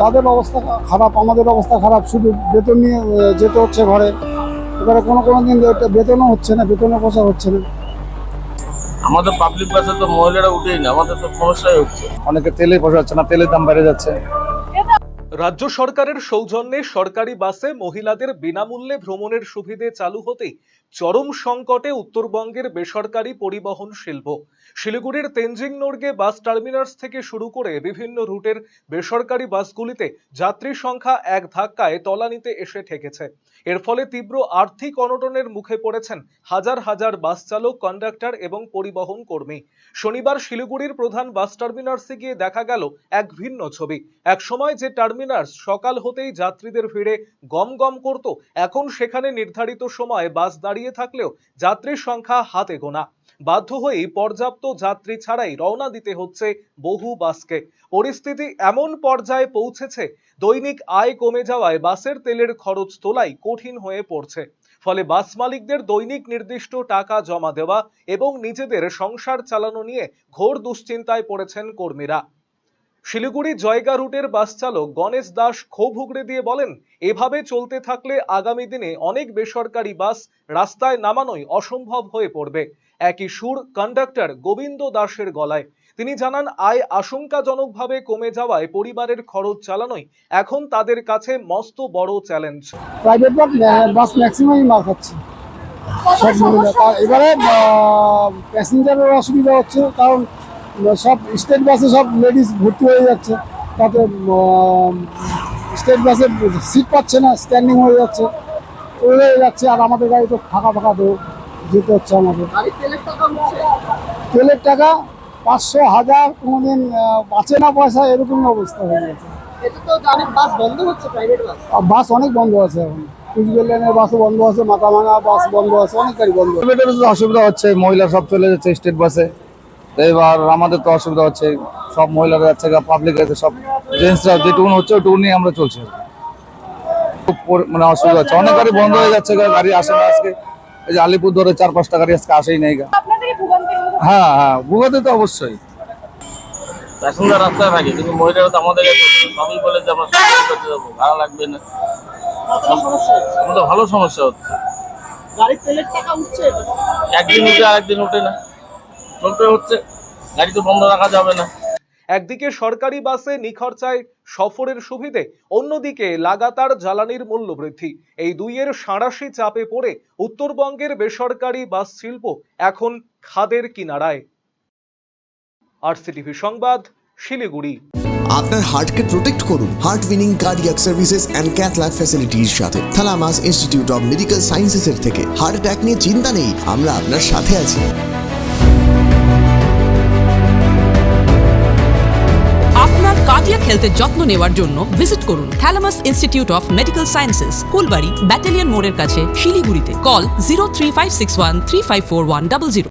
তাদের অবস্থা খারাপ, আমাদের অবস্থা খারাপ, শুধু বেতন নিয়ে যেতে হচ্ছে ঘরে। এবারে কোনো দিন বেতনও হচ্ছে না, বেতনের পয়সা হচ্ছে না। আমাদের পাবলিক বাসে তো মহিলারা উঠেই না, আমাদের তো সমস্যাই হচ্ছে। অনেকে তেলে পোষাচ্ছে না, তেলের দাম বেড়ে যাচ্ছে। রাজ্য সরকারের সৌজন্যে সরকারি বাসে মহিলাদের বিনামূল্যে ভ্রমণের সুবিধে চালু হতেই চরম সংকটে উত্তরবঙ্গের বেসরকারি পরিবহন শিল্প। শিলিগুড়ির তেনজিং নোরগে বাস টার্মিনাস থেকে শুরু করে বিভিন্ন রুটের বেসরকারি বাসগুলিতে যাত্রী সংখ্যা এক ধাক্কায় তলানিতে এসে ঠেকেছে। এর ফলে তীব্র আর্থিক অনটনের মুখে পড়েছেন হাজার হাজার বাস চালক, কন্ডাক্টর এবং পরিবহন কর্মী। শনিবার শিলিগুড়ির প্রধান বাস টার্মিনাসে গিয়ে দেখা গেল এক ভিন্ন ছবি। এক সময় যে টার্মিনাস সকাল হতেই যাত্রীদের ভিড়ে গম গম করত, এখন সেখানে নির্ধারিত সময়ে বাস দাঁড়িয়ে থাকলেও যাত্রীর সংখ্যা হাতে গোনা। বাধ্য হয়েই পর্যাপ্ত যাত্রী ছাড়াই রওনা দিতে হচ্ছে বহু বাসকে। পরিস্থিতি এমন পর্যায়ে পৌঁছেছে, দৈনিক আয় কমে যাওয়ায় বাসের তেলের খরচ তোলাই কঠিন হয়ে পড়ছে। ফলে বাস মালিকদের দৈনিক নির্দিষ্ট টাকা জমা দেওয়া এবং নিজেদের সংসার চালানো নিয়ে ঘোর দুশ্চিন্তায় পড়েছেন কর্মীরা। শিলিগুড়ি জয়গা রুটের বাস চালক গণেশ দাস ক্ষোভ উগড়ে দিয়ে বলেন, এভাবে চলতে থাকলে আগামী দিনে অনেক বেসরকারি বাস রাস্তায় নামানোই অসম্ভব হয়ে পড়বে। একই সুর কন্ডাক্টর গোবিন্দ দাসের গলায়। তিনি জানান, আয় আশঙ্কাজনকভাবে কমে যাওয়ায় পরিবারের খরচ চালানোই এখন তাদের কাছে মস্ত বড় চ্যালেঞ্জ। প্রাইভেট বাস ম্যাক্সিমামই মার খাচ্ছে সব মহিলা। এবারে প্যাসেঞ্জারের অসুবিধা হচ্ছে, কারণ সব স্টেট বাসে সব লেডিস ভর্তি হয়ে যাচ্ছে, তাতে স্টেট বাসে সিট পাচ্ছে না, স্ট্যান্ডিং হয়ে যাচ্ছে, আর আমাদের গাড়ি তো ফাঁকা ফাঁকা যেতে হচ্ছে আমাদের। তেলের টাকা 500, 1000, কোনোদিন বাঁচে না পয়সা, এরকমই অবস্থা হয়ে গেছে। বাস অনেক বন্ধ আছে এখন, কুচবিহার লাইনের বাসও বন্ধ আছে, মাথাভাঙা বাস বন্ধ আছে, অনেক গাড়ি বন্ধ আছে। অসুবিধা হচ্ছে, মহিলা সব চলে যাচ্ছে স্টেট বাসে, এবার আমাদের তো অসুবিধা হচ্ছে। সব মহিলারা যাচ্ছে, পাবলিক আছে, সব জেন্টসরা যেটুকু হচ্ছে ওটুকু নিয়ে আমরা চলছি। খুব মানে অসুবিধা হচ্ছে, অনেক গাড়ি বন্ধ হয়ে যাচ্ছে, গাড়ি আসে না আজকে। এই যে আলিপুরদুয়ারে 4-5টা গাড়ি আজকে আসেই নাই। হ্যাঁ হ্যাঁ, ভোগাতে তো অবশ্যই। প্যাসেঞ্জার রাস্তায় থাকে, কিন্তু মহিলারা তো আমাদের সবই বলে যে আমরা সরকারি বাসে যাবো, ভাড়া লাগবে না। আমাদের ভালো সমস্যা হচ্ছে, গাড়ির তেলের টাকা উঠছে, একদিন উঠে আরেকদিন ওঠে না, চলতে হচ্ছে, গাড়ি তো বন্ধ রাখা যাবে না। একদিকে সরকারি বাসে নিখরচায় সফরের সুবিধে, অন্যদিকে লাগাতার জ্বালানির মূল্য বৃদ্ধি, এই দুইয়ের সাঁড়াশি চাপে পড়ে উত্তরবঙ্গের বেসরকারি বাস শিল্প এখন খাদের কিনারায়। আরসিটিভি সংবাদ, শিলিগুড়ি। আপনার হার্টকে প্রোটেক্ট করুন heart winning cardiac services and cath lab ফ্যাসিলিটির সাথে থালামাস ইনস্টিটিউট অফ মেডিকেল সায়েন্সেসের থেকে। হার্ট অ্যাটাক নিয়ে চিন্তা নেই, আমরা আপনার সাথে আছি। আপনার কার্ডিয়াক হেলথের যত্ন নেওয়ার জন্য ভিজিট করুন Thalamus Institute of Medical Sciences, Kulbari battalion মোড়ের কাছে, শিলিগুড়িতে। কল 03561354100।